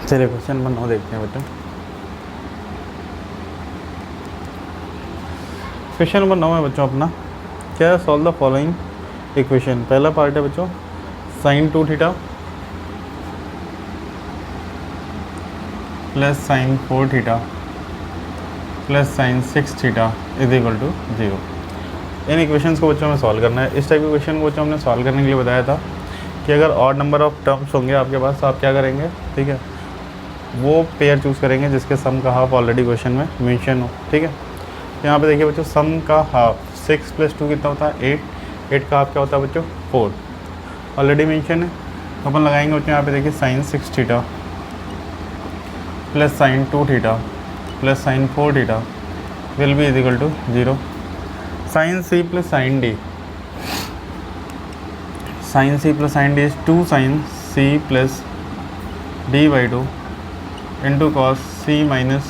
चलिए question number 9 देखते हैं बच्चों। क्वेश्चन नंबर 9 है बच्चों अपना, क्या है, सॉल्व द फॉलोइंग इक्वेशन। पहला पार्ट है बच्चों sin 2 theta plus sin 4 theta plus sin 6 theta is equal to 0। इन इक्वेशंस को बच्चों में सॉल्व करना है। इस टाइप के क्वेश्चन को बच्चों हमने सॉल्व करने के लिए बताया था कि अगर ऑड नंबर ऑफ टर्म्स होंगे आपके पास तो आप क्या करेंगे, ठीक है, वो पेयर चूज़ करेंगे जिसके सम का हाफ ऑलरेडी क्वेश्चन में मेंशन हो। ठीक है, तो यहाँ पे देखिए बच्चों, सम का हाफ 6 + 2 कितना होता है 8, 8 का हाफ क्या होता है बच्चों 4, ऑलरेडी मेंशन है। तो अपन लगाएंगे बच्चों यहाँ पे देखिए sin 6 theta plus sin 2 theta plus sin 4 theta will be is equal to 0। sin c plus sin d, sin c plus sin d is 2 sin c plus d/2 into cos c minus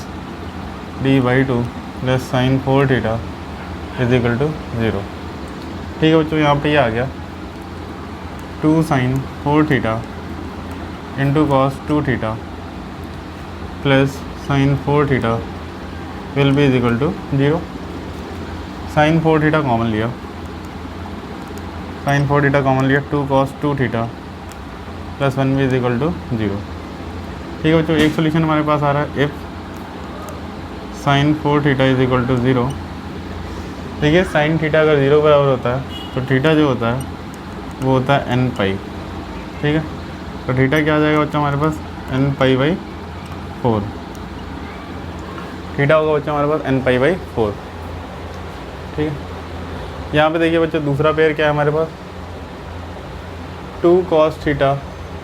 d/2 plus sin 4 theta is equal to 0। ठीक है बच्चों, यहाँ पे ये आ गया 2 sin 4 theta into cos 2 theta plus sin 4 theta will be is equal to 0। sin 4 theta common लिया, sin 4 theta common लिया, 2 cos 2 थीटा प्लस 1 भी इज इक्वल टू 0। ठीक है बच्चों, एक सोल्यूशन हमारे पास आ रहा है, if sin 4 theta is equal to 0। देखिए sin थीटा अगर 0 बराबर होता है तो थीटा जो होता है वो होता है n पाई। ठीक है, तो थीटा क्या आ जाएगा बच्चों हमारे पास n पाई/4। थीटा होगा बच्चों हमारे पास n पाई/4। ठीक है, यहाँ पे देखिए बच्चों दूसरा पेयर क्या है हमारे पास, 2 cos theta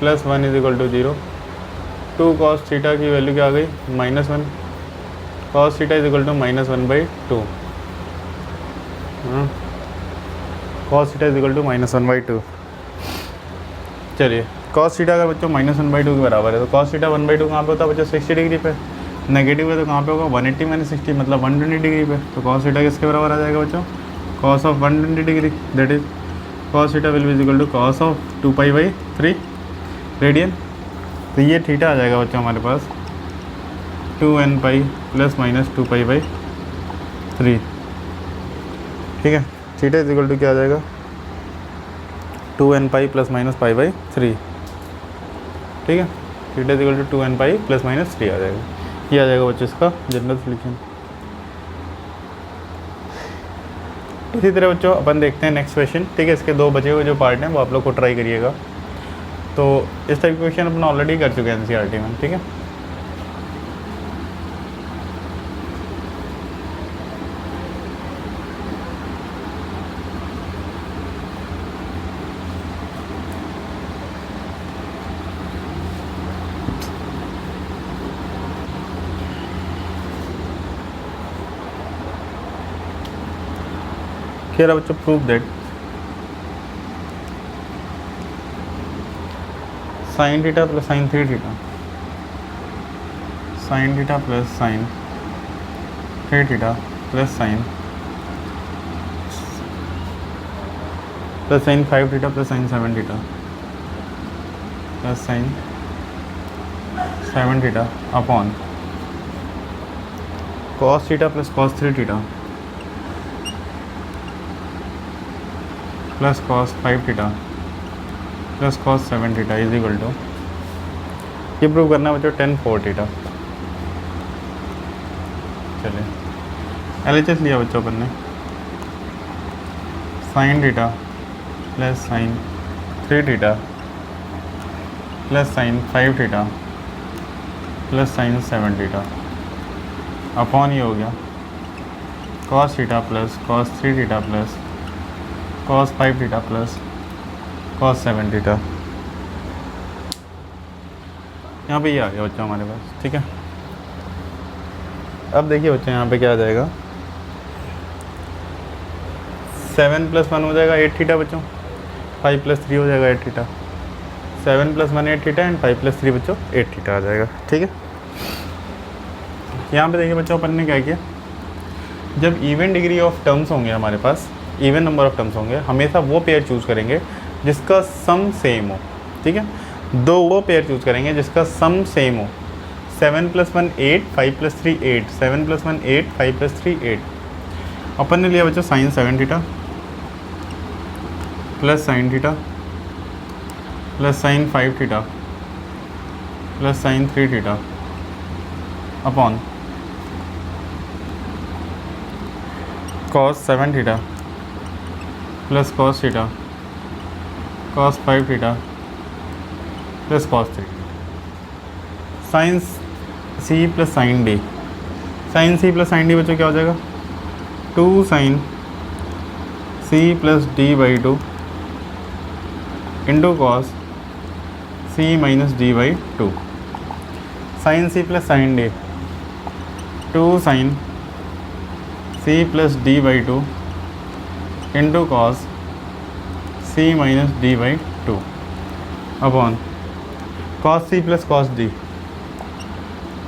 plus 1 is equal to 0। 2 cos theta की वैल्यू क्या आ गई -1, cos theta is equal to -1/2। cos theta is equal to -1/2। चलिए cos थीटा अगर बच्चों -1/2 के बराबर है तो cos थीटा 1/2 कहाँ पे होता है बच्चों 60 डिग्री पे, नेगेटिव है तो कहाँ पे होगा 180 - 60 मतलब 120 डिग्री पे। तो cos थीटा किसके बराबर आ जाएगा बच्चों, cos of 120 degree, that is cos theta will be is equal to cos of 2π/3 radian. तो ये थीटा आ जाएगा बच्चों हमारे पास 2n पाई प्लस माइनस 2π/3। ठीक है, थीटा इज इक्वल टू क्या आ जाएगा 2n पाई प्लस माइनस π/3। ठीक है, theta is equal to 2n pi plus minus 3 आ जाएगा। ये आ जाएगा बच्चों इसका जनरल सोल्यूशन। इसी तरह बच्चों अपन देखते हैं नेक्स्ट क्वेश्चन। ठीक है, इसके 2 बचे हुए जो पार्ट हैं वो आप लोग को ट्राई करिएगा। तो इस टाइप के क्वेश्चन अपन ऑलरेडी कर चुके हैं एनसीईआरटी में। ठीक है, here बच्चों prove that sin theta plus sin 3 theta, sin theta plus sin 3 theta plus sin 5 theta plus sin 7 theta plus sin 7 theta upon cos theta plus cos 3 theta plus cos 5 theta plus cos 7 theta is equal to, ये prove करना है बच्चों tan 4 theta. चलिए LHS लिया बच्चों अपन ने, sin theta plus sin 3 theta plus sin 5 theta plus sin 7 theta upon ये हो गया cos theta plus cos 3 theta plus cos 5 theta plus cos 7 theta. यहाँ पे ये आ गया बच्चों हमारे पास। ठीक है, अब देखिए बच्चों यहाँ पे क्या आ जाएगा, 7 + 1 हो जाएगा 8 थीटा बच्चों, 5 + 3 हो जाएगा 8 थीटा, 7 + 1 8 थीटा एंड 5 + 3 बच्चों 8 थीटा आ जाएगा। ठीक है, यहाँ पे देखिए बच्चों अपन ने क्या किया, जब इवन डिग्री ऑफ टर्म्स होंगे हमारे पास, इवन नंबर ऑफ टर्म्स होंगे, हमेशा वो पेयर चूज़ करेंगे जिसका सम सेम हो। ठीक है, 2 वो पेयर चूज़ करेंगे जिसका सम सेम हो। 7 + 1 8, 5 + 3 8, 7 + 1 8, 5 + 3 8। अपन ने लिया बच्चों sine 7 theta plus sine theta plus sine 5 theta plus sine 3 theta upon cos 7 theta plus cos theta cos 5 theta plus cos 3 sine C plus sine D. Sine C plus sine D बच्चों क्या हो जाएगा 2 sine C plus D by 2 into cos C minus D by 2। Sine C plus sine D 2 sine C plus D by 2 into cos C minus D by 2 upon cos C plus cos D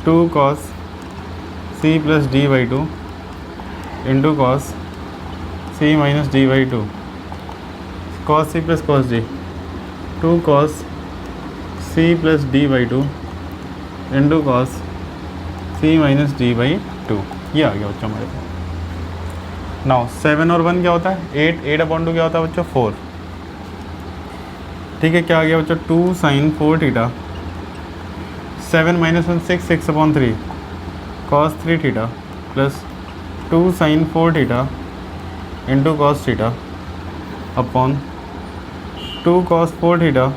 2 cos C plus D by 2 into cos C minus D by 2 cos C plus cos D 2 cos C plus D by 2 into cos C minus D by 2। ये आ गया बच्चों हमारे पास। Now 7 और 1 क्या होता है 8/2 क्या होता है बच्चों 4। ठीक है, क्या आ गया बच्चों 2 sine 4 theta 7 - 1 6/3 cos 3 theta plus 2 sine 4 theta into cos theta upon 2 cos 4 theta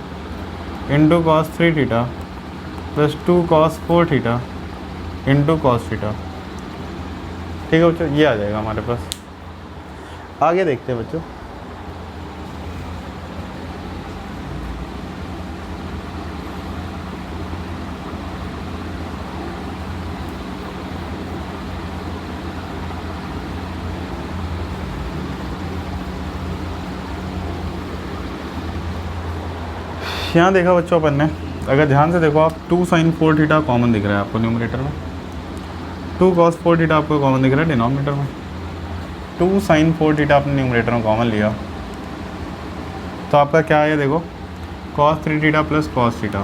into cos 3 theta plus 2 cos 4 theta into cos theta. ठीक है बच्चों, ये आ जाएगा हमारे पास। आगे देखते हैं बच्चों। यहाँ देखा बच्चों अपन ने, अगर ध्यान से देखो आप 2 साइन 4 थीटा कॉमन दिख रहा है आपको न्यूमरेटर में, 2 कॉस 4 थीटा आपको कॉमन दिख रहा है डिनोमिनेटर में। 2 साइन 4 थीटा आपने न्यूमरेटर में कॉमन लिया तो आपका क्या है देखो cos 3 theta plus cos theta.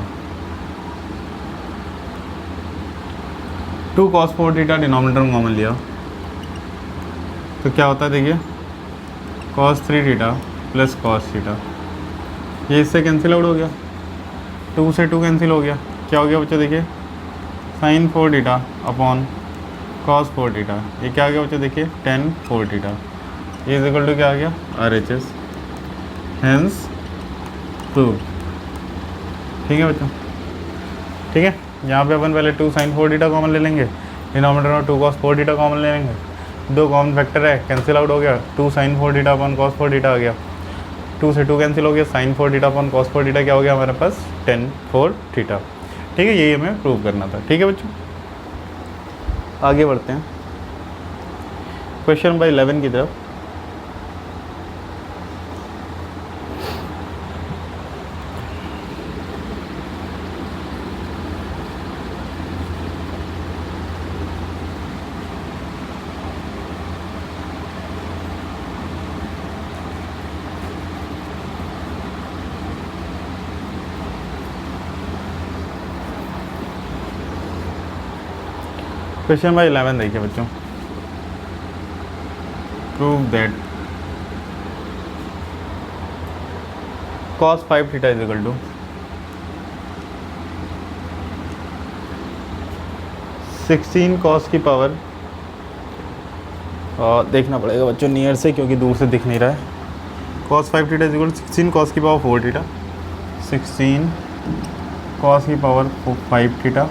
2 cos 4 theta denominator में कॉमन लिया तो क्या होता है देखिए cos 3 theta plus cos theta. ये इससे कैंसिल आउट हो गया, 2 से 2 कैंसिल हो गया। क्या हो गया बच्चों देखिए sine 4 theta upon cos 4 theta. ये क्या आ गया बच्चों देखिए tan 4 थीटा। ये इज इक्वल टू क्या आ गया RHS, हेंस प्रूव। ठीक है बच्चों, ठीक है। यहाँ पे अपन पहले 2 साइन 4 थीटा कॉमन ले लेंगे, डिनोमिनेटर में 2 कॉस 4 थीटा कॉमन ले लेंगे, 2 कॉमन फैक्टर है कैंसिल आउट हो गया, 2 sine 4 theta upon cos 4 theta आ गया, 2 से 2 कैंसिल हो गया, sine 4 theta upon cos 4 theta क्या हो गया हमारे पास tan 4 थीटा। ठीक है, यही हमें प्रूव करना था। ठीक है बच्चों, आगे बढ़ते हैं क्वेश्चन नंबर 11 की तरफ। क्वेश्चन नंबर 11 देखिए बच्चों, prove that cos 5 theta is equal to 16 cos की पावर, देखना पड़ेगा बच्चों नियर से क्योंकि दूर से दिख नहीं रहा है। cos 5 theta is equal to 16 cos की पावर 4 थीटा, 16 cos की power 5 theta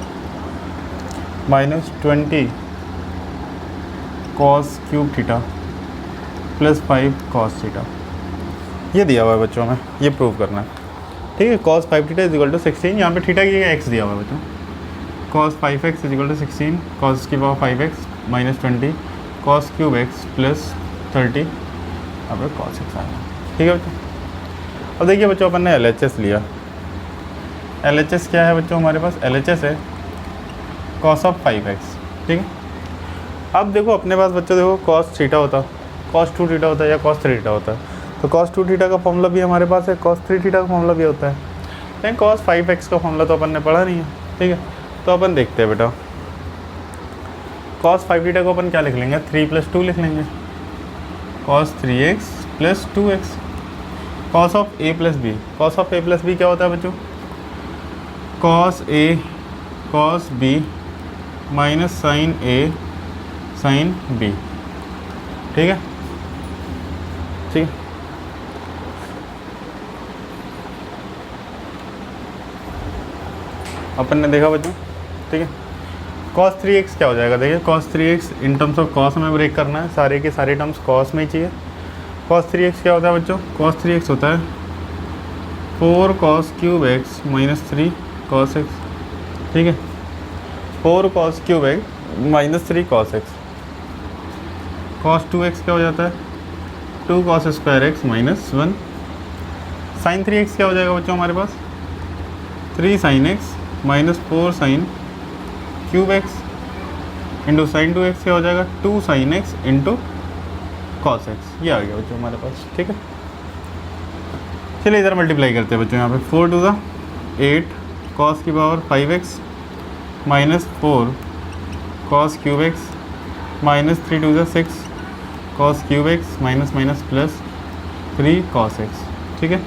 minus 20 cos cube theta plus 5 cos theta. ये दिया हुआ है बच्चों में, ये प्रूव करना है। ठीक है, cos 5 theta is equal to 16, यहाँ पे थीटा की x दिया हुआ है बच्चों, cos 5x is equal to 16 cos की power 5x minus 20 cos cube x plus 30 यहाँ पे cos x आएगा। ठीक है बच्चों, अब देखिए बच्चों अपन ने LHS लिया। LHS क्या है बच्चों हमारे पास, LHS है cos ऑफ 5x। ठीक है, अब देखो अपने पास बच्चों देखो cos थीटा होता, cos 2 थीटा होता है या cos 3 थीटा होता है, तो cos 2 थीटा का फॉर्मूला भी हमारे पास है, cos 3 थीटा का फॉर्मूला भी होता है, लेकिन cos 5x का फॉर्मूला तो अपन ने पढ़ा नहीं है। ठीक है, तो अपन देखते हैं बेटा, cos 5 थीटा को अपन क्या लिख लेंगे, 3 + 2 लिख लेंगे, cos 3x + 2x। cos of a + b, cos of a + b क्या होता है बच्चों, cos a cos b minus sin a sin b। ठीक है, ठीक है। अपन ने देखा बच्चों, ठीक है। cos 3x क्या हो जाएगा, देखिए cos 3x in terms of cos में ब्रेक करना है, सारे के सारे टर्म्स cos में ही चाहिए। cos 3x क्या होता है बच्चों, cos 3x होता है 4 cos cube x - 3 cos x। ठीक है, 4 cos cube x - 3 cos x। cos 2x क्या हो जाता है 2 cos square x - 1। sin 3x क्या हो जाएगा बच्चों हमारे पास 3 sin x - 4 sin cube x into sin 2x क्या हो जाएगा 2 sin x into cos x। ये आ गया बच्चों हमारे पास। ठीक है, चलिए इधर मल्टीप्लाई करते हैं बच्चों, यहाँ पे 4 2 8 cos की power 5x - 4 cos cube x - 3 2 6 cos cube x minus plus 3 cos x। ठीक है,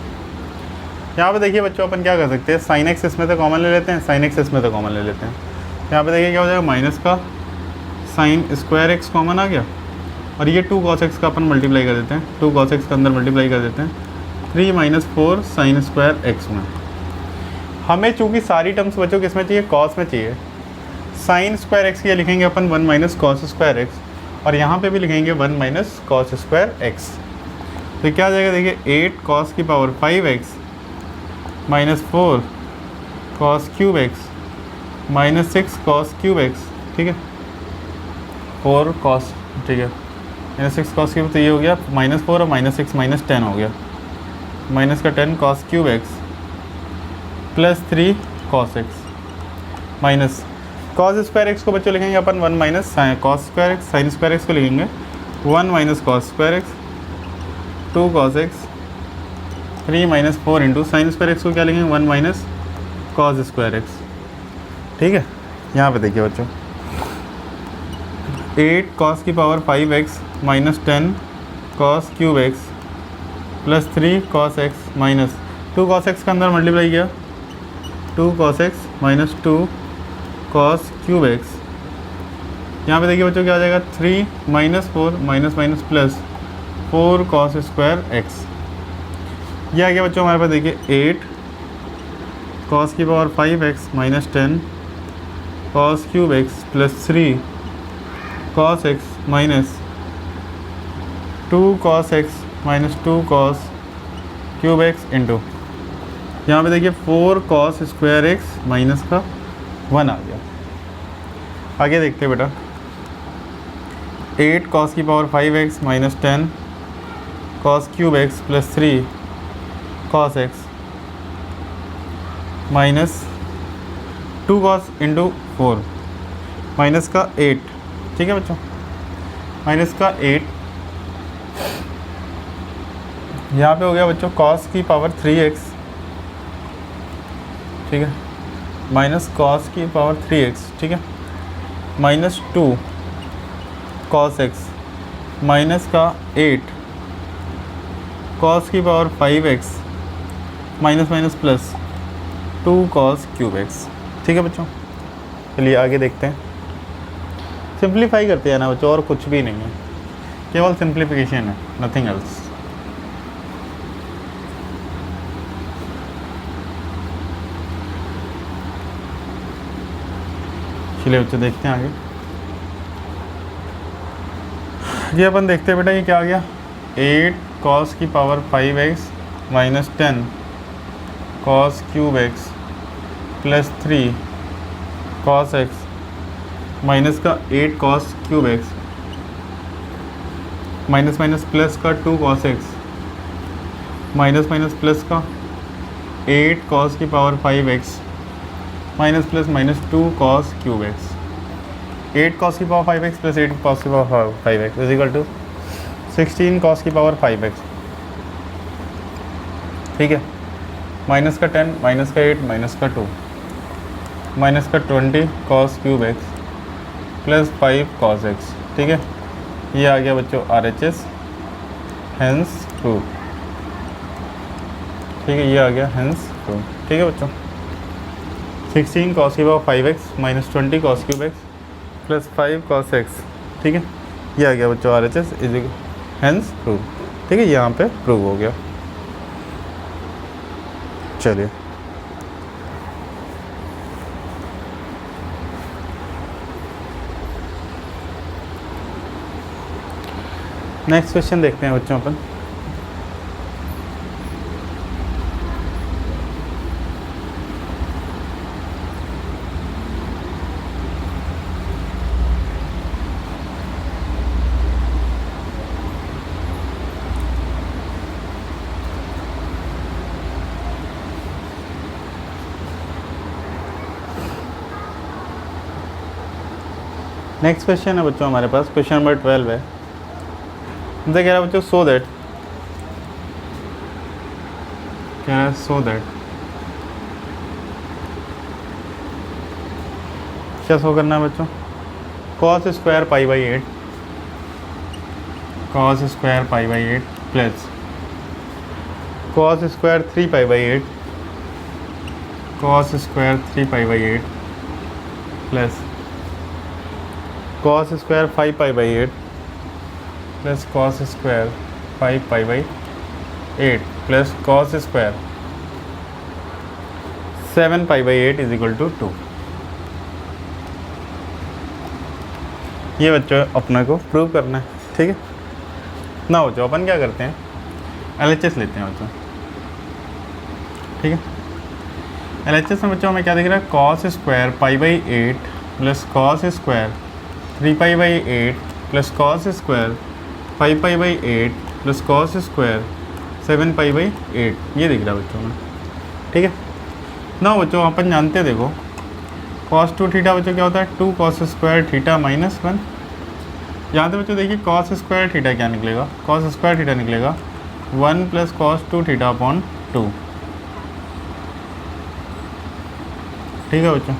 यहाँ पे देखिए बच्चों अपन क्या कर सकते हैं, sin x इसमें से कॉमन ले लेते हैं, sin x इसमें से कॉमन ले लेते हैं। यहाँ पे देखिए क्या हो जाएगा, माइनस का sin स्क्वायर x कॉमन आ गया, और ये 2 cos x का अपन मल्टीप्लाई कर देते हैं, 2 cos x का अंदर मल्टीप्लाई कर देते हैं 3 - 4 sin स्क्वायर x में। हमें चूँकि सारी टर्म्स बच्चों किस में चाहिए, cos में चाहिए। sin स्क्वायर x के लिखेंगे अपन 1 - cos स्क्वायर x, और यहाँ पे भी लिखेंगे 1 - cos स्क्वायर x। तो क्या आ जाएगा देखिए 8 cos की power 5x - 4 cos cube x - 6 cos cube x। ठीक है, 4 cos, ठीक है, -6 cos क्यूब, तो ये हो गया -4 और -6 -10 हो गया, माइनस का 10 cos cube x + 3 cos x minus cos square x को बच्चों लिखेंगे अपन 1 - cos square x, sin square x को लिखेंगे 1 - cos square x 2 cos x 3 - 4 into sine square x को क्या लिखेंगे 1 - cos स्क्वायर x। ठीक है, यहाँ पे देखिए बच्चों 8 cos की power 5x - 10 cos cube x + 3 cos x minus 2 cos x का अंदर मल्टीप्लाई किया 2 cos x - 2 cos cube x। यहाँ पे देखिए बच्चों क्या आ जाएगा 3 - 4 minus plus 4 cos square x। ये आ गया बच्चों हमारे पास देखिए 8 cos की power 5x - 10 cos cube x + 3 cos x minus 2 cos x - 2 cos cube x into यहाँ पे देखिए 4 cos स्क्वायर x माइनस का 1 आ गया। आगे देखते हैं बेटा 8 cos की power 5x - 10 cos cube x + 3 cos x minus 2 cos into 4 minus का 8। ठीक है बच्चों, माइनस का 8, यहाँ पे हो गया बच्चों cos की पावर 3x। ठीक है, माइनस cos की पावर 3x। ठीक है, माइनस 2 cos x माइनस का 8 cos की power 5x minus plus 2 cos cube x। ठीक है बच्चों, चलिए आगे देखते हैं, सिंप्लीफाई करते हैं ना बच्चों, और कुछ भी नहीं है, केवल सिंप्लीफिकेशन है, नथिंग एल्स। चलिए बच्चों देखते हैं आगे। ये अपन देखते हैं बेटा, ये क्या आ गया 8 cos की power 5x - 10 cos cube x + 3 cos x minus का 8 cos cube x minus plus का 2 cos x माइनस प्लस का 8 cos की power 5x minus plus -2 cos cube x। 8 cos की पावर 5x + 8 cos की पावर 5x = 16 cos की power 5x। ठीक है, minus का 10 माइनस का 8 माइनस का 2। माइनस का 20 cos cube x plus 5 cos x, ठीक है। ये आ गया बच्चों RHS, हेंस प्रूव, ठीक है। ये आ गया हेंस प्रूव, ठीक है बच्चों। 16 कॉस की power 5x minus 20 cos cube x plus 5 cos x, ठीक है। ये आ गया बच्चों RHS इज हेंस प्रूव, ठीक है। यहाँ पे प्रूव हो गया। चलिए नेक्स्ट क्वेश्चन देखते हैं बच्चों अपन। नेक्स्ट क्वेश्चन है बच्चों हमारे पास, क्वेश्चन नंबर 12 है। कह रहा है बच्चों सो दैट, कह रहा है सो दैट, क्या सो करना है बच्चों? Cos square pi by 8, cos square pi by 8 plus cos square 3 pi by 8, cos square 3 pi by 8 plus cos square 5 pi by 8 plus cos square 5 pi by 8 plus cos square 7 pi by 8 is equal to 2। ये बच्चों अपने को prove करना है, ठीक है ना बच्चों। अपन क्या करते हैं, LHS लेते हैं बच्चों, ठीक है। LHS में बच्चों हमें क्या दिख रहा है, cos square pi by 8 plus cos square 3 pi by 8 plus cos square 5 pi by 8 plus cos square 7 pi by 8, ये दिख रहा है बच्चों में, ठीक है ना बच्चों। अपन जानते हैं, देखो cos 2 थीटा बच्चों क्या होता है, 2 cos स्क्वायर थीटा माइनस 1। यहाँ पे बच्चों देखिए cos स्क्वायर थीटा क्या निकलेगा, cos स्क्वायर थीटा निकलेगा 1 प्लस cos 2 थीटा अपॉन 2, ठीक है बच्चों।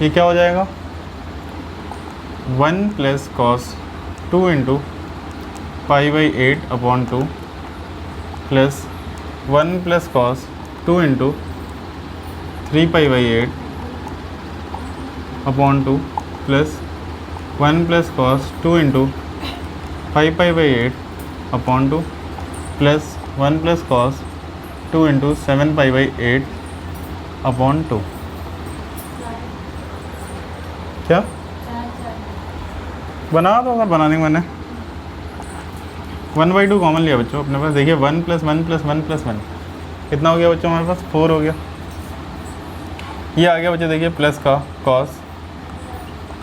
ये क्या हो जाएगा, 1 plus cos 2 into pi by 8 upon 2 plus 1 plus cos 2 into 3 pi by 8 upon 2 plus 1 plus cos 2 into 5 pi by 8 upon 2 plus 1 plus cos 2 into 7 pi by 8 upon 2। क्या बना दो, अगर बनाने को मैंने 1/2 कॉमन लिया बच्चों अपने पास। देखिए 1 प्लस 1 प्लस 1 प्लस 1 कितना हो गया बच्चों हमारे पास, 4 हो गया। ये आ गया बच्चों देखिए प्लस का cos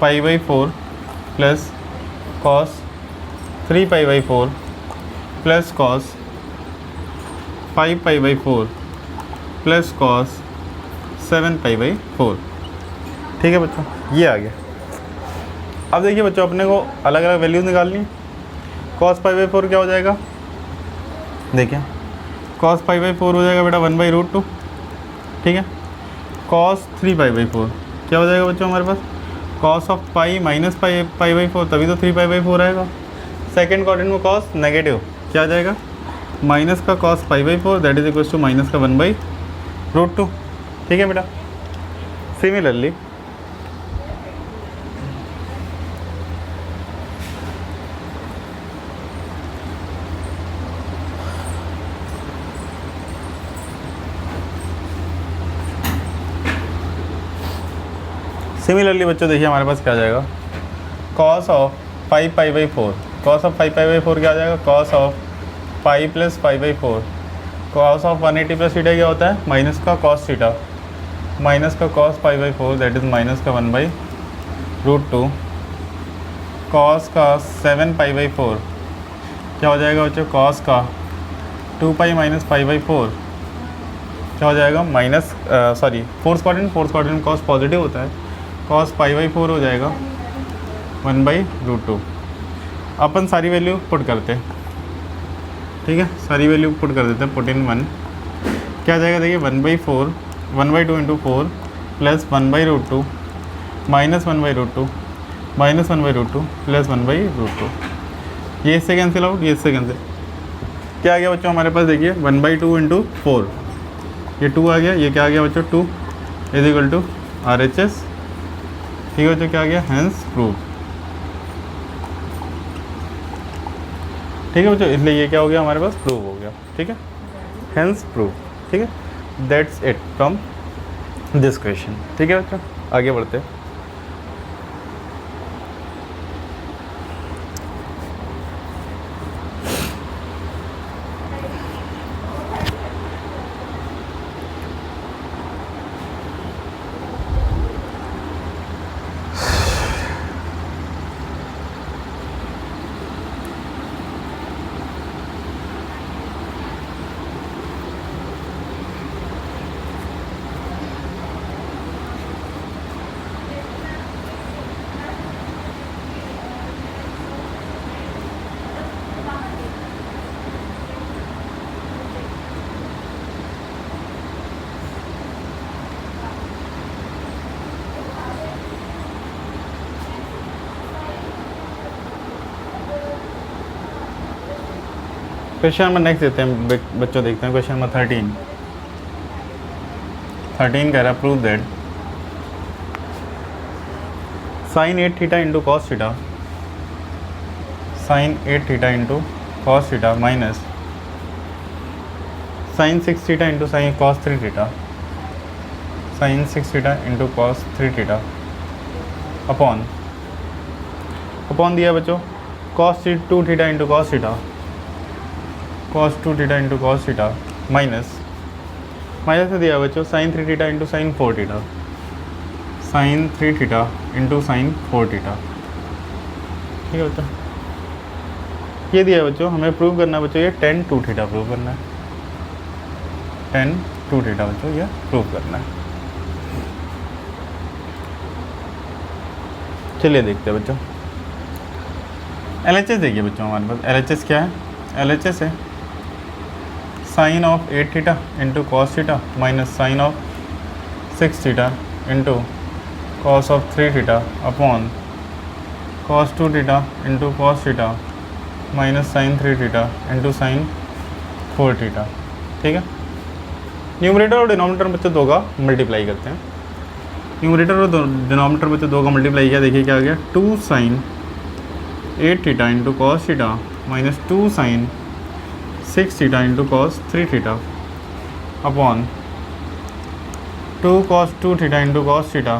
pi by 4 plus cos 3 pi by 4 plus cos 5 pi by 4 plus cos 7 pi by 4, ठीक है बच्चों। ये आ गया। अब देखिए बच्चों अपने को अलग अलग वैल्यूज़ निकालनी है। cos 5 बाई 4 क्या हो जाएगा, देखिए cos 5 बाई 4 हो जाएगा बेटा 1/√2, ठीक है। cos 3 पाई बाई 4 क्या हो जाएगा बच्चों हमारे पास, cos of pi minus pi by 4, तभी तो 3 पाई बाई 4 आएगा। सेकेंड क्वाड्रेंट में cos नेगेटिव क्या आ जाएगा, माइनस का cos pi by 4 that is equals to minus का 1/√2, ठीक है बेटा। सिमिलरली बच्चों देखिए हमारे पास क्या आ जाएगा, cos of 5 pi by 4, cos of 5 pi by 4 क्या आ जाएगा, cos of pi plus pi by 4, cos of 180 plus theta क्या होता है, माइनस का cos थीटा माइनस का cos pi by 4 that is minus का 1/√2, cos का 7 पाई बाई 4 क्या हो जाएगा बच्चों, cos का 2 पाई माइनस पाई बाई 4 क्या हो जाएगा, minus sorry fourth quadrant cos positive होता है, cos पाई बाई 4 हो जाएगा 1/√2। अपन सारी वैल्यू पुट करते हैं, ठीक है, सारी वैल्यू पुट कर देते हैं, पुट इन 1 क्या आ जाएगा, देखिए 1/2 into 4 plus 1/√2 minus 1/√2 minus 1/√2 plus 1/√2। ये इससे कैंसिल आउट, ये इससे कैंसिल। क्या आ गया बच्चों हमारे पास, देखिए 1/2 इंटू 4, ये 2 आ गया, ये क्या आ गया बच्चों 2 इज इक्वल टू RHS। ठीक है बच्चों, क्या आ गया, हैंस प्रूव। ठीक है बच्चों, इसलिए ये क्या हो गया हमारे पास, प्रूव हो गया। ठीक है, हैंस प्रूव। ठीक है, that's it from this question. ठीक है बच्चों, आगे बढ़ते हैं। क्वेश्चन नंबर नेक्स्ट देते हैं बच्चों, देखते हैं क्वेश्चन नंबर 13 कह रहा है prove that sine 8 theta into cos theta, sine 8 theta into cos theta minus sine 6 theta into sine cos 3 theta, sine 6 theta into cos 3 theta upon दिया बच्चों cos 2 theta into cos theta, cos 2 theta into cos theta minus से दिया बच्चों sine 3 theta into sine 4 theta, sine 3 theta into sine 4 theta. ठीक है बच्चों, ये दिया बच्चों, हमें प्रूव करना है बच्चों ये tan 2 थीटा प्रूव करना है, tan 2 थीटा बच्चों ये प्रूव करना है। चलिए देखते हैं बच्चों, LHS देखिए बच्चों हमारे पास LHS क्या है, LHS है sine of 8 theta into cos theta minus sine of 6 theta into cos of 3 theta upon cos 2 theta into cos theta minus sine 3 theta into sine 4 theta. ठीक है, न्यूमरेटर और डिनोमिनेटर बच्चों 2 का मल्टीप्लाई करते हैं। न्यूमरेटर और denominator बच्चों 2 का मल्टीप्लाई किया, देखिए क्या आ गया 2 sine 8 theta into cos theta minus 2 sine 6 theta into cos 3 theta upon 2 cos 2 theta into cos theta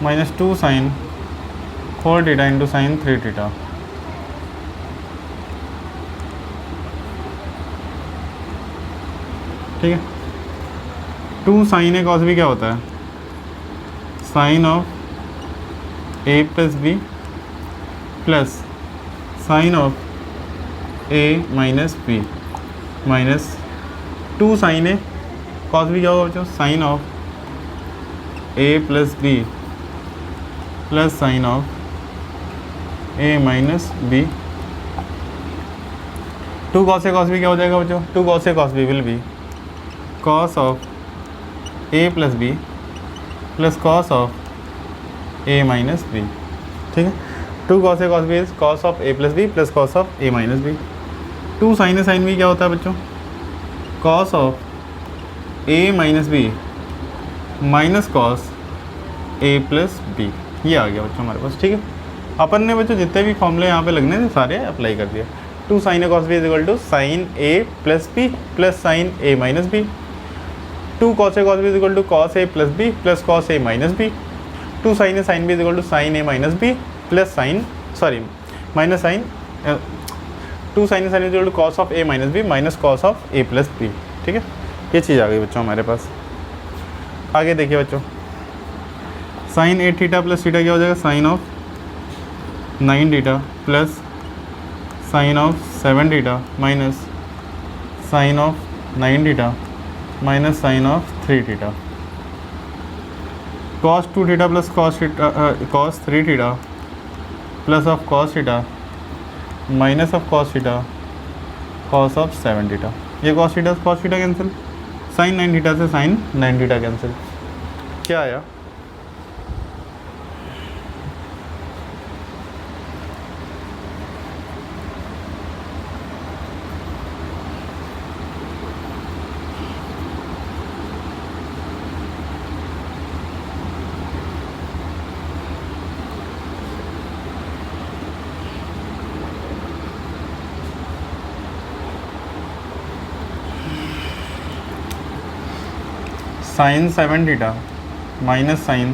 minus 2 sine 4 theta into sine 3 theta. ठीक है, 2 साइन ए कॉस बी क्या होता है, sine of A plus B plus sine of A minus B minus 2 sine A cos B क्या होगा बच्चों, sine of A plus B plus sine of A minus B. 2 cos A cos B क्या हो जाएगा बच्चों, 2 cos A cos B will be cos of A plus B plus cos of A minus B. ठीक है, 2 cos A cos B is cos of A plus B plus cos of A minus B. 2 sine A sine B क्या होता है बच्चों, cos of A minus B minus cos A plus B. ये आ गया बच्चों हमारे पास। ठीक है, अपन ने बच्चों जितने भी फॉर्मूले यहाँ पे लगने थे सारे अप्लाई कर दिए। 2 sine A cos B is equal to sine A plus B plus sine A minus B. 2 cos A cos B is equal to cos A plus B plus cos A minus B. 2 sine A sine B is equal to sine A minus B plus sine minus sine 2 sine A sine is equal to cos of A minus B minus cos of A plus B. ठीक है, ये चीज़ आ गई बच्चों हमारे पास। आगे देखिए बच्चों, sign 8 theta plus theta क्या हो जाएगा, sine of 9 theta plus sine of 7 theta minus sine of 9 theta minus sine of 3 theta. Cos 2 theta plus cos 3 theta plus of cos theta minus of cos theta cos of 7 theta. ये cos theta cancel, sine 9 theta से sine 9 theta cancel. क्या आया, sine 7 theta minus sine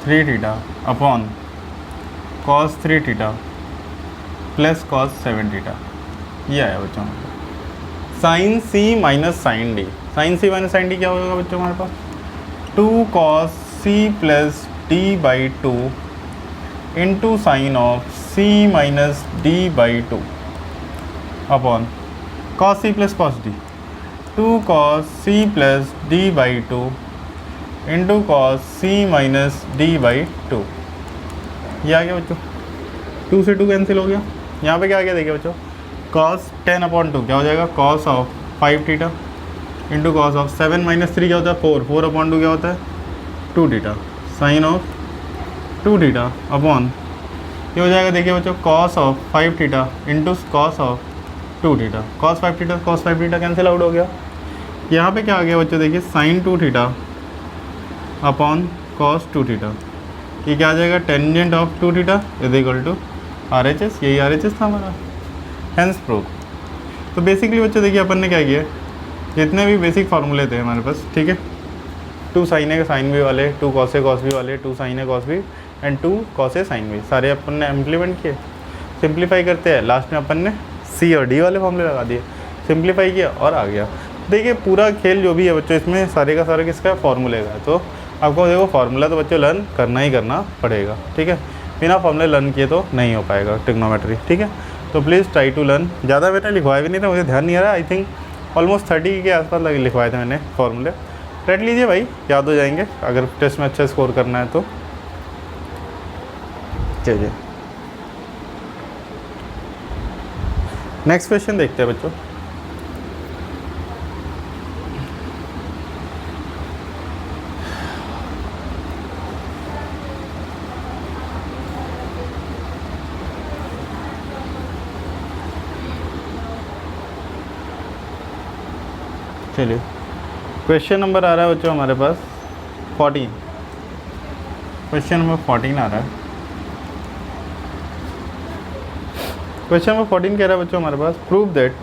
3 theta upon cos 3 theta plus cos 7 theta, ये आया बच्चों। Sine C minus sine D, sine C minus sine D क्या होगा बच्चों हमारे पास, 2 cos C plus D by 2 into sine of C minus D by 2 upon cos C plus cos D, 2 cos c plus D by 2 into cos C minus D by 2, ये आ गया बच्चों। 2 से 2 कैंसिल हो गया। यहाँ पे क्या आ गया देखिए बच्चों, cos 10/2 क्या हो जाएगा, cos of 5 theta into cos of 7 minus 3 क्या होता है 4, 4/2 क्या होता है 2 theta, sine of 2 theta upon ये हो जाएगा देखिए बच्चों cos of 5 theta into cos of 2 theta, cos 5 theta cancel out हो गया। यहाँ पे क्या आ गया बच्चों देखिए sine 2 theta upon cos 2 theta, ये क्या आ जाएगा tangent of 2 theta is equal to RHS, यही RHS था हमारा, हेंस प्रूव। तो बेसिकली बच्चों देखिए अपन ने क्या किया, जितने भी बेसिक फार्मूले थे हमारे पास, ठीक है, 2 साइन ए साइन बी वाले, 2 कॉस ए कॉस बी वाले, 2 sine A cos B and 2 cos A sine B, सारे अपन ने इम्प्लीमेंट किए। सिंप्लीफाई करते हैं, लास्ट में अपन ने सी और डी वाले फॉर्मूले लगा दिए, सिंप्लीफाई किया और आ गया। देखिए पूरा खेल जो भी है बच्चों इसमें सारे का सारा किसका फार्मूले का है, तो आपको देखो फार्मूला तो बच्चों लर्न करना ही करना पड़ेगा, ठीक है, बिना फार्मूले लर्न किए तो नहीं हो पाएगा ट्रिग्नोमेट्री, ठीक है। तो प्लीज़ ट्राई टू लर्न। ज़्यादा मैंने लिखवाया भी नहीं था, मुझे ध्यान नहीं आ रहा, आई थिंक ऑलमोस्ट 30 के आसपास लिखवाए थे मैंने फार्मूले। रट लीजिए भाई, याद हो जाएंगे अगर टेस्ट में अच्छा स्कोर करना है तो। चलिए नेक्स्ट क्वेश्चन देखते हैं बच्चों। चलिए क्वेश्चन नंबर आ रहा है बच्चों हमारे पास 14, क्वेश्चन नंबर 14 आ रहा है। क्वेश्चन नंबर 14 कह रहा है बच्चों हमारे पास, prove that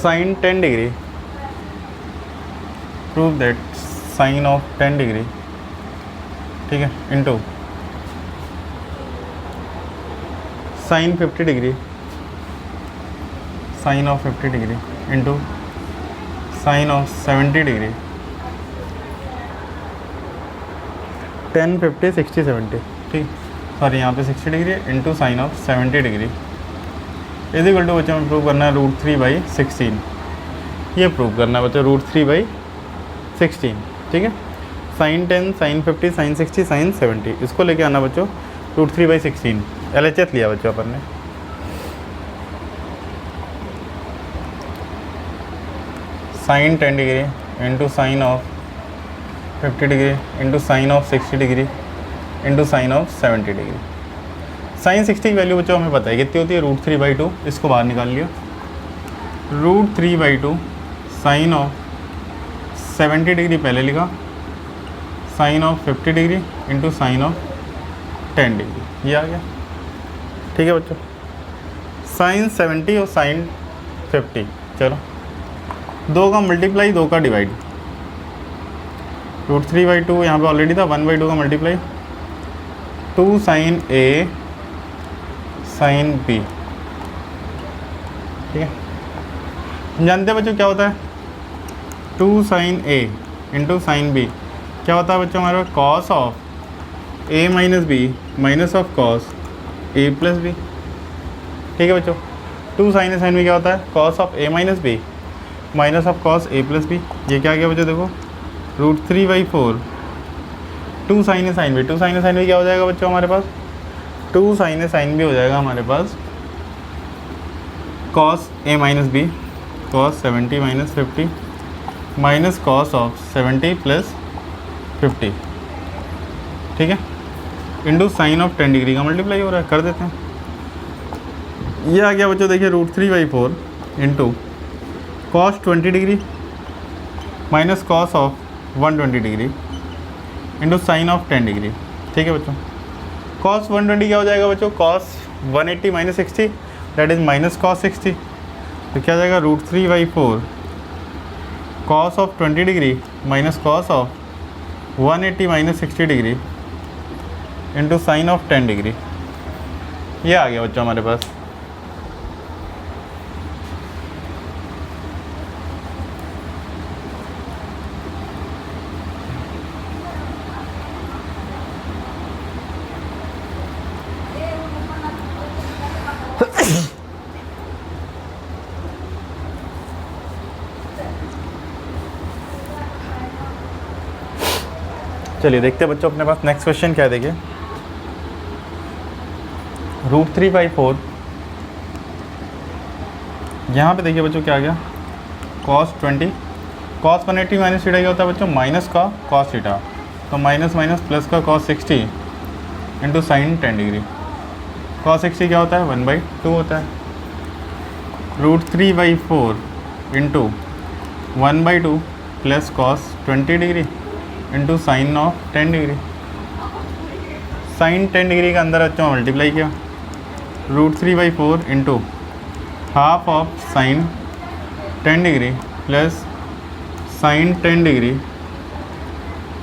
sine 10 degree, prove that sine of 10 degree, ठीक है, into sine 50 degree, sine of 50 degree into sine of 70 degree, 10, 50, 60, 70, ठीक, सॉरी यहाँ पे 60 degree into sine of 70 degree is equal to बच्चों में प्रूव करना है √3/16, ये प्रूव करना है बच्चों √3/16, ठीक है। साइन 10, साइन 50, साइन 60, साइन 70, इसको लेके आना बच्चों √3/16, LHS लिया बच्चों अपन ने। Sine 10 degree into sine of 50 degree into sine of 60 degree into sine of 70 degree. Sine 60 की वैल्यू बच्चों हमें पता है कितनी होती है, √3/2, इसको बाहर निकाल लिया, √3/2 साइन ऑफ 70 डिग्री पहले लिखा, sine of 50 degree into sine of 10 degree, ये आ गया, ठीक है बच्चों। साइन 70 और साइन 50, चलो 2 का मल्टीप्लाई 2 का डिवाइड, √3/2 यहाँ पे ऑलरेडी था, 1/2 का multiply, 2 sine A sine B, ठीक है। जानते हैं बच्चों क्या होता है, 2 sine A into sine B क्या होता है बच्चों हमारे पास, cos of A minus B minus of cos A plus B, ठीक है बच्चों। 2 साइन ए साइन बी क्या होता है, cos of A minus B minus of cos A plus B, ये क्या आ गया बच्चों देखो √3/4, 2 sine A sine B, 2 sine A sine B क्या हो जाएगा बच्चों हमारे पास, 2 साइन ए साइन बी हो जाएगा हमारे पास cos A minus B, cos 70 minus 50 minus cos of 70 plus 50, ठीक है, इंटू साइन ऑफ 10 डिग्री का मल्टीप्लाई हो रहा है, कर देते हैं। ये आ गया बच्चों, देखिए √3/4 into cos 20 degree minus cos of 120 degree into sine of 10 degree, ठीक है बच्चों। कॉस 120 क्या हो जाएगा बच्चों, cos 180 minus 60 that is minus cos 60, तो क्या जाएगा √3/4 cos of 20 degree minus cos of 180 minus 60 degree into sine of 10 degree. ये आ गया बच्चों हमारे पास। चलिए देखते हैं बच्चों अपने पास नेक्स्ट क्वेश्चन क्या है। देखिए √3/4, यहाँ पे देखिए बच्चों क्या आ गया, cos 20, cos 180 माइनस थीटा क्या होता है बच्चों, माइनस का cos थीटा, तो माइनस माइनस प्लस का cos 60 into sine 10 degree. cos 60 क्या होता है, 1/2 होता है। √3/4 into 1/2 plus cos 20 degree into sine of 10 degree. Sine 10 degree का अंदर बच्चों मल्टीप्लाई किया, √3/4 into half of sine 10 degree plus sine 10 degree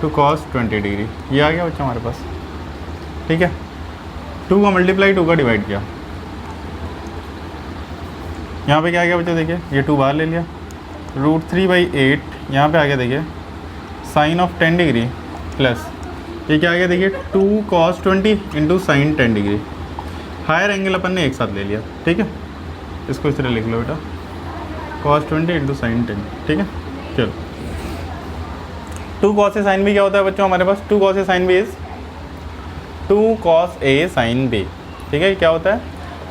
two cos 20 degree. ये आ गया बच्चों हमारे पास, ठीक है। 2 का मल्टीप्लाई 2 का डिवाइड किया, यहाँ पे क्या आ गया बच्चों, देखिए ये 2 बाहर ले लिया, √3/8 यहाँ पे आ गया, देखिए साइन ऑफ 10 डिग्री प्लस ये क्या आ गया, देखिए 2 cos 20 into sine 10 degree. Higher angle अपन ने एक साथ ले लिया, ठीक है, इसको इस तरह लिख लो बेटा, cos 20 इंटू साइन 10, ठीक है। चलो 2 cos A sin B क्या होता है बच्चों हमारे पास, 2 cos A sin B is 2 cos A sin B, ठीक है। क्या होता है,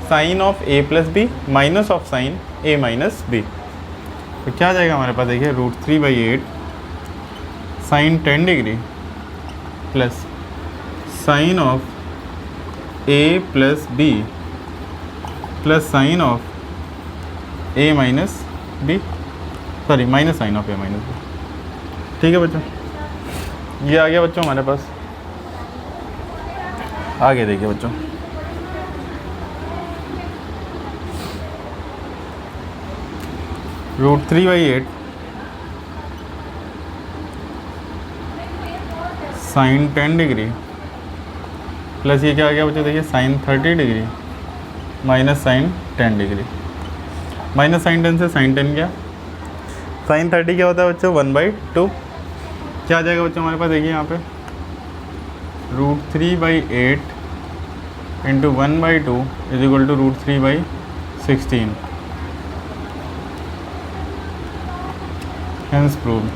sine of A plus B minus of sine A minus B, तो क्या आ जाएगा हमारे पास, देखिए √3/8 sine 10 degree plus sine of A plus B plus sine of A minus B, sorry minus sine of A minus B, ठीक है बच्चों। ये आ गया बच्चों हमारे पास। आगे देखिए बच्चों, √3/8 साइन 10 डिग्री प्लस ये क्या आ गया बच्चों, देखिए sine 30 degree minus sine 10 degree. Minus sine 10 से साइन 10 गया, साइन 30 क्या होता है बच्चों, 1/2। क्या आ जाएगा बच्चों हमारे पास, देखिए यहाँ पे √3/8 into 1/2 is equal to √3/16, hence proved,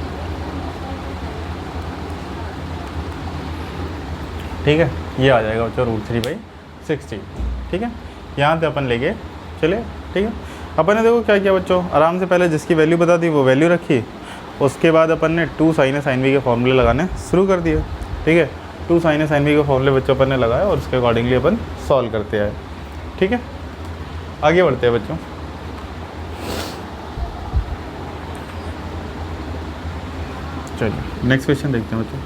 ठीक है। ये आ जाएगा बच्चों √3/16, ठीक है। यहाँ से अपन लेके चले, ठीक है। अपन ने देखो क्या किया बच्चों, आराम से पहले जिसकी वैल्यू बता दी वो वैल्यू रखी, उसके बाद अपन ने 2 sin A sin B के फॉर्मूले लगाने शुरू कर दिए, ठीक है। 2 sin A sin B के फॉर्मूले बच्चों अपन ने लगाए और उसके अकॉर्डिंगली अपन सॉल्व करते आए, ठीक है। आगे बढ़ते हैं बच्चों। चलिए नेक्स्ट क्वेश्चन देखते हैं बच्चों।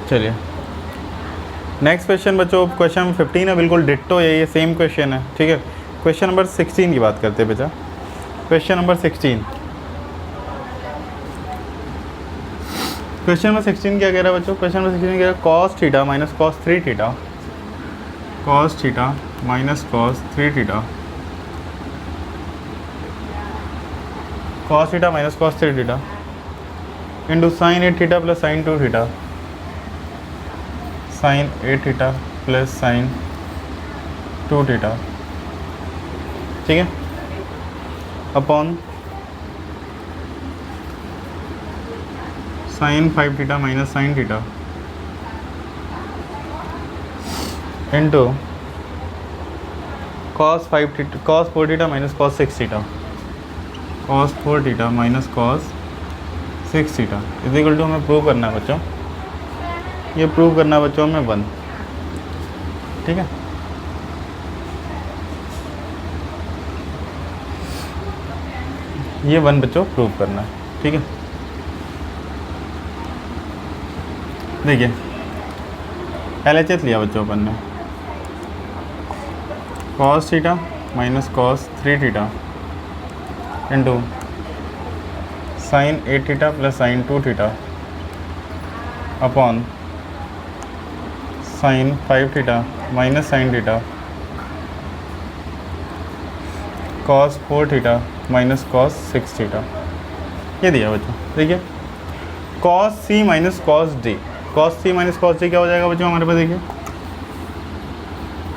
चलिए नेक्स्ट क्वेश्चन बच्चों, क्वेश्चन नंबर 15 है, बिल्कुल डिट्टो है, ये सेम क्वेश्चन है, ठीक है। क्वेश्चन नंबर 16 की बात करते हैं बेटा। क्वेश्चन नंबर 16, क्वेश्चन नंबर 16 क्या कह रहा है बच्चों, क्वेश्चन नंबर 16 कह रहा है cos theta minus cos 3 theta, cos theta minus cos 3 theta, cos theta minus cos 3 theta into sine 8 theta plus sine 2 theta, sine 8 theta plus sine 2 theta, ठीक है, upon sine 5 theta minus sine theta into cos 5 theta cos 4 theta minus cos 6 theta, cos 4 theta minus cos 6 theta is equal to हमें prove करना है बच्चों, ये prove करना है बच्चों हमें 1, ठीक है। ये 1 बच्चों प्रूव करना है, ठीक है। देखिए LHS लिया बच्चों अपन ने, cos theta minus cos 3 theta into sine 8 theta plus sine 2 theta upon sine 5 theta minus sine theta cos 4 theta minus cos 6 theta, ये दिया बच्चों। देखिए cos C minus cos D, cos C minus cos D क्या हो जाएगा बच्चों हमारे पास, देखिए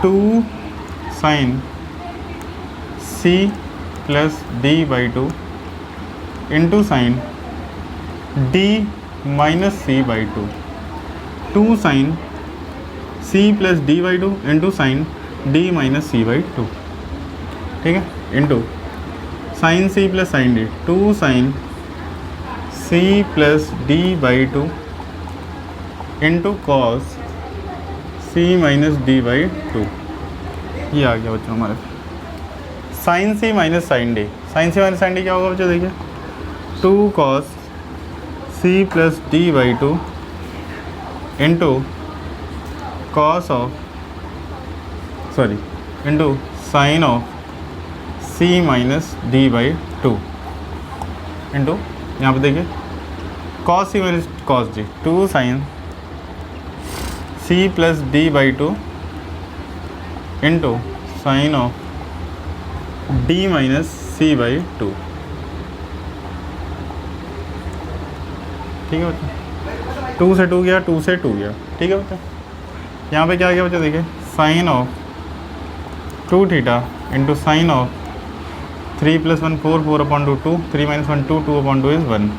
2 sine C plus D by 2 into sine D minus C by 2, 2 sine C plus D by 2 into sine D minus C by 2, ठीक है, into sine C plus sine D, 2 sine C plus D by 2 into cos C minus D by 2, ये आ गया बच्चों हमारे। Sine C minus sine D, sine C minus sine D क्या होगा बच्चों, देखिए 2 cos C plus D by 2 into cos of into sine of C minus D by 2 into यहाँ पे देखिए cos C minus cos D, 2 sine C plus D by 2 into sine of D minus C by 2, ठीक है बच्चों। 2 से 2 गया, 2 से 2 गया, ठीक है बच्चों। यहाँ पे क्या आ गया बच्चों, देखिए sine of 2 theta into sine of 3 plus 1 4, 4 upon 2 2, 3 minus 1 2, 2 upon 2 is 1,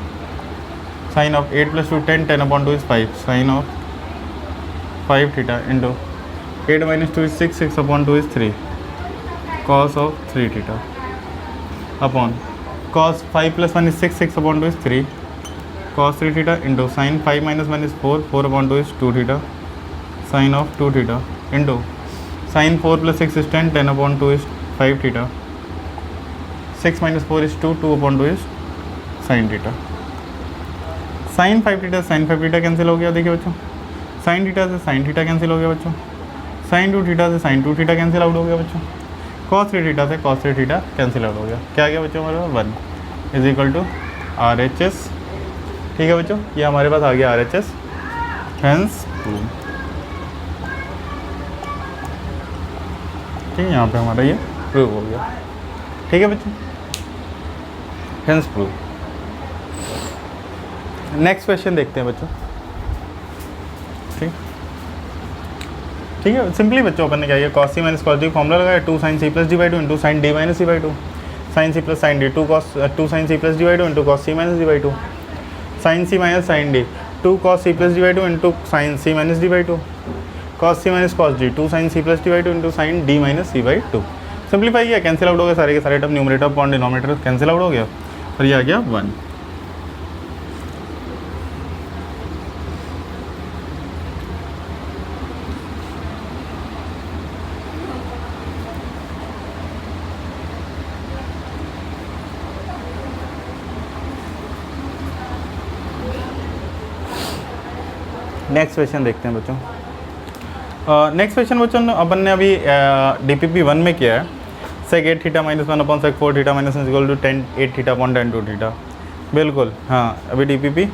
sine of 8 plus 2 10, 10 upon 2 is 5, sine of 5 theta into 8 minus 2 is 6, 6 upon 2 is 3, cos of 3 theta upon cos 5 plus 1 is 6, 6 upon 2 is 3, cos 3 theta into sine 5 minus 1 is 4, 4 upon 2 is 2 theta, sine of 2 theta into sine 4 plus 6 is 10, 10 upon 2 is 5 theta, 6 minus 4 is 2, 2 upon 2 is sine theta. Sine 5 theta sine 5 theta cancel हो गया, देखिए बच्चों sine theta से sine theta cancel हो गया बच्चों, sine 2 theta से sine 2 theta cancel out हो गया बच्चों, कॉस 3 थीटा से कॉस 3 थीटा कैंसिल आउट हो गया, क्या आ गया बच्चों हमारे पास 1 इज इक्वल टू RHS, ठीक है बच्चों, ये हमारे पास आ गया RHS, हेंस प्रूव, ठीक है, यहाँ पे हमारा ये प्रूव हो गया, ठीक है बच्चों, हेंस प्रूव। नेक्स्ट क्वेश्चन देखते हैं बच्चों, ठीक है, सिंपली बच्चों अपन ने क्या किया, cos C minus cos D formula लगाया, 2 sine C plus D by 2 into sine D minus C by 2, sine C plus sine D 2 sine C plus D by 2 into cos C minus D by 2, sine C minus sine D 2 cos C plus D by 2 into sine C minus D by 2, cos C minus cos D 2 sine C plus D by 2 into sine D minus C by 2, simplify किया, cancel out हो गया सारे के सारे term, numerator upon denominator cancel out हो गया और ये आ गया 1। नेक्स्ट क्वेश्चन देखते हैं बच्चों। नेक्स्ट क्वेश्चन बच्चों अपन ने अभी DPP 1 में किया है, sec 8 theta minus 1 upon sec 4 theta minus is equal to 10 8 theta upon 10 2 theta, बिल्कुल हाँ, अभी DPP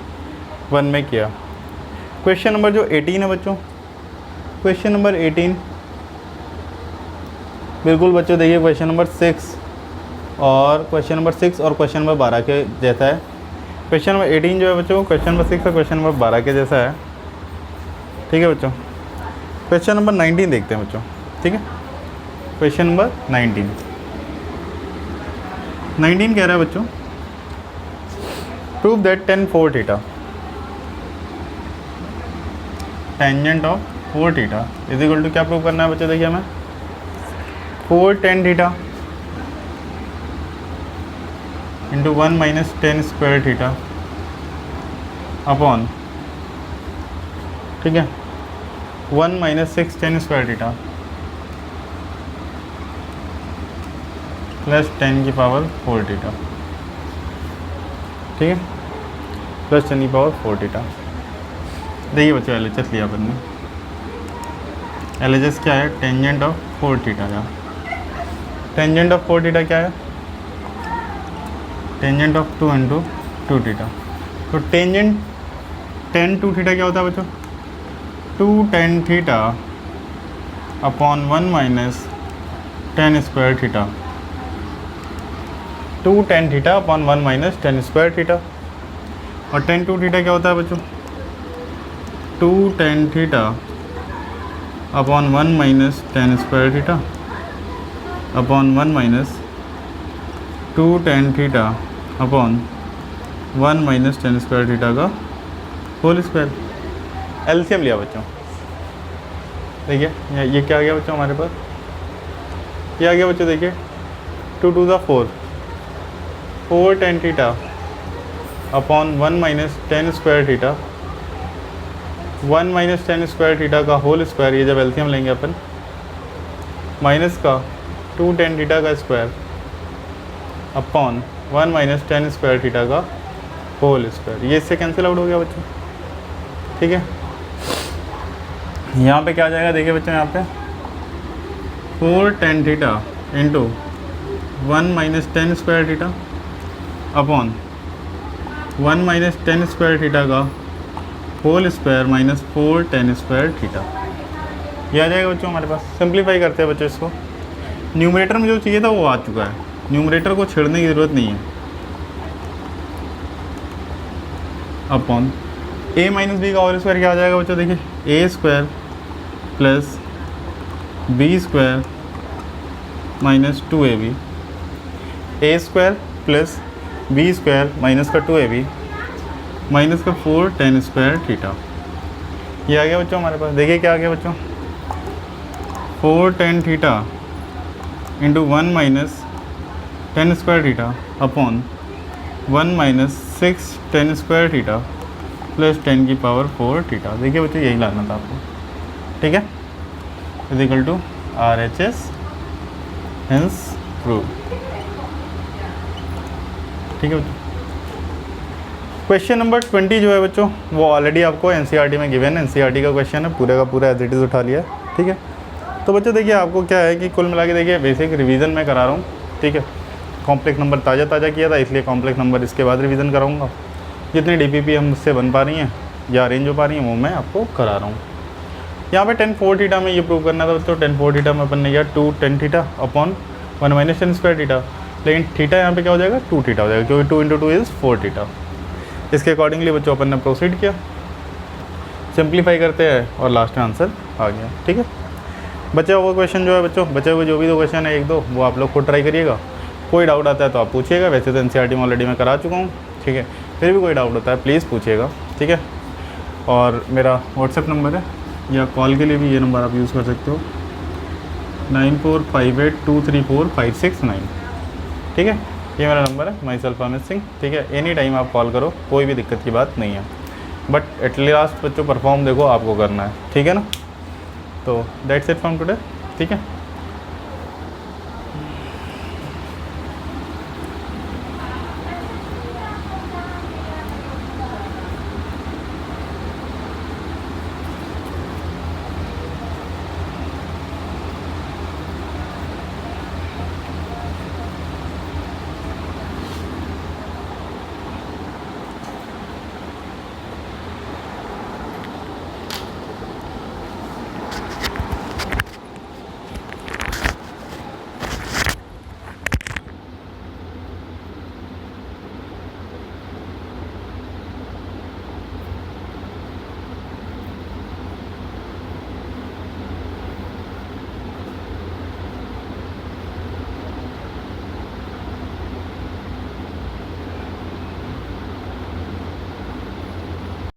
1 में किया। क्वेश्चन नंबर जो 18 है बच्चों, क्वेश्चन नंबर 18 बिल्कुल बच्चों देखिए क्वेश्चन नंबर 6 और क्वेश्चन नंबर 6 और क्वेश्चन नंबर 12 के जैसा है। क्वेश्चन नंबर 18 जो है बच्चों क्वेश्चन नंबर 6 और क्वेश्चन नंबर 12 के जैसा है, ठीक है बच्चों। क्वेश्चन नंबर 19 देखते हैं बच्चों, ठीक है। क्वेश्चन नंबर 19 कह रहा है बच्चों, prove that tan 4 theta tangent of 4 theta is equal to क्या प्रूव करना है बच्चे, देखिए हमें 4 tan theta into 1 minus tan square theta upon, ठीक है, 1 minus 6 tan square theta plus 10 की पावर 4 थीटा, ठीक है, प्लस 10 की पावर 4 थीटा। देखिए बच्चों एल एच एस लिया अपन ने, एल एच एस क्या है, टेंजेंट ऑफ 4 थीटा का, टेंजेंट ऑफ 4 थीटा क्या है, टेंजेंट ऑफ 2 इंटू 2 थीटा। तो टेंजेंट टेन 2 थीटा क्या होता है बच्चों, 2 tan theta upon 1 minus tan square theta, 2 tan theta upon 1 minus tan square theta. और tan 2 थीटा क्या होता है बच्चों, 2 tan theta upon 1 minus tan square theta upon 1 minus 2 tan theta upon 1 minus tan square theta का whole square. LCM लिया बच्चों, देखिए ये क्या आ गया बच्चों हमारे पास, ये आ गया बच्चों, देखिए 2 2 4, 4 tan theta upon 1 minus tan square theta, 1 minus tan square theta का होल स्क्वायर, ये जब एलसीएम लेंगे अपन, माइनस का 2 tan थीटा का square upon 1 minus tan square theta का होल स्क्वायर, ये इससे कैंसिल आउट हो गया बच्चों, ठीक है। यहाँ पे क्या आ जाएगा, देखिए बच्चों यहाँ पे 4 tan theta into 1 minus tan square theta upon 1 minus tan square theta का whole square minus 4 tan square theta, ये आ जाएगा बच्चों हमारे पास। सिंप्लीफाई करते हैं बच्चों इसको, न्यूमरेटर में जो चाहिए था वो आ चुका है, न्यूमरेटर को छेड़ने की ज़रूरत नहीं है। अपॉन ए माइनस बी का होल स्क्वायर क्या आ जाएगा बच्चों, देखिए A square plus B square minus 2ab, A square plus B square minus का 2ab माइनस का 4 tan स्क्वायर थीटा, ये आ गया बच्चों हमारे पास। देखिए क्या आ गया बच्चों, 4 tan theta into 1 minus tan square theta upon 1 minus 6 tan square theta plus 10 की पावर 4 थीटा। देखिए बच्चों यही लाना था आपको, ठीक है, is equal to RHS hence prove, ठीक है बच्चों। क्वेश्चन नंबर 20 जो है बच्चों वो ऑलरेडी आपको एनसीईआरटी में गिवन है, एनसीईआरटी का क्वेश्चन है, पूरे का पूरा एज इट इज़ उठा लिया है, ठीक है। तो बच्चों देखिए आपको क्या है कि कुल मिला के देखिए बेसिक रिवीजन मैं करा रहा हूँ, ठीक है। कॉम्प्लेक्स नंबर ताज़ा किया था इसलिए कॉम्प्लेक्स नंबर इसके बाद रिवीजन कराऊंगा, जितनी DPP हम मुझसे बन पा रही हैं या अरेंज हो पा रही हैं वो मैं आपको करा रहा हूँ। यहाँ पे tan 4 थीटा में ये प्रूव करना था बच्चों, tan 4 थीटा में अपन ने किया 2 tan theta upon 1 minus tan square theta, लेकिन थीटा यहाँ पे क्या हो जाएगा 2 थीटा हो जाएगा, क्योंकि 2 इंटू 2 इज़ 4 थीटा। इसके अकॉर्डिंगली बच्चों अपन ने प्रोसीड किया, सिंप्लीफाई करते हैं और लास्ट में आंसर आ गया, ठीक है। बचा हुआ क्वेश्चन जो है बच्चों, बचे हुए जो भी 2 क्वेश्चन है 1-2 वो आप लोग खुद ट्राई करिएगा, कोई डाउट आता है तो आप पूछिएगा, वैसे तो एनसीईआरटी में ऑलरेडी मैं करा चुका हूँ, ठीक है। फिर भी कोई डाउट होता है प्लीज़ पूछिएगा, ठीक है। और मेरा व्हाट्सएप नंबर है या कॉल के लिए भी ये नंबर आप यूज़ कर सकते हो, 9458234569, ठीक है, ये मेरा नंबर है, माई सेल्फ अमित सिंह, ठीक है। एनी टाइम आप कॉल करो, कोई भी दिक्कत की बात नहीं है, बट एट लास्ट बच्चों परफॉर्म देखो आपको करना है, ठीक है ना। तो दैट्स इट फ्रॉम टुडे, ठीक है।